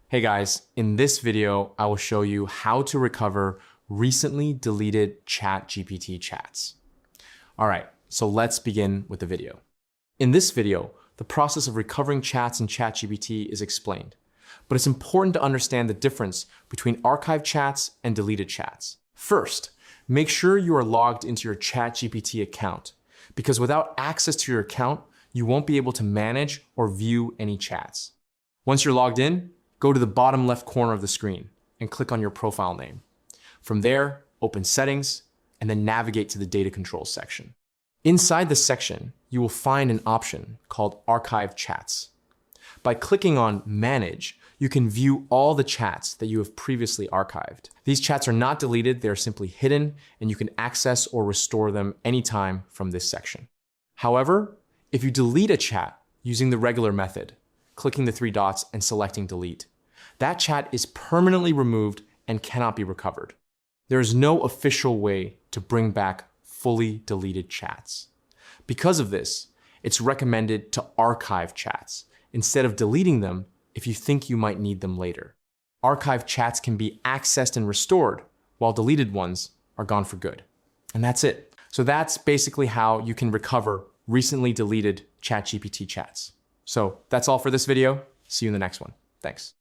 Hey guys, in this video, I will show you how to recover recently deleted ChatGPT chats. All right, so let's begin with the video. In this video, the process of recovering chats in ChatGPT is explained, but it's important to understand the difference between archived chats and deleted chats. First, make sure you are logged into your ChatGPT account, because without access to your account, you won't be able to manage or view any chats. Once you're logged in, go to the bottom left corner of the screen and click on your profile name. From there, open Settings, and then navigate to the Data Controls section. Inside this section, you will find an option called Archive Chats. By clicking on Manage, you can view all the chats that you have previously archived. These chats are not deleted, they are simply hidden, and you can access or restore them anytime from this section. However, if you delete a chat using the regular method, clicking the three dots and selecting Delete, that chat is permanently removed and cannot be recovered. There is no official way to bring back fully deleted chats. Because of this, it's recommended to archive chats instead of deleting them if you think you might need them later. Archived chats can be accessed and restored, while deleted ones are gone for good. And that's it. So that's basically how you can recover recently deleted ChatGPT chats. So that's all for this video. See you in the next one. Thanks.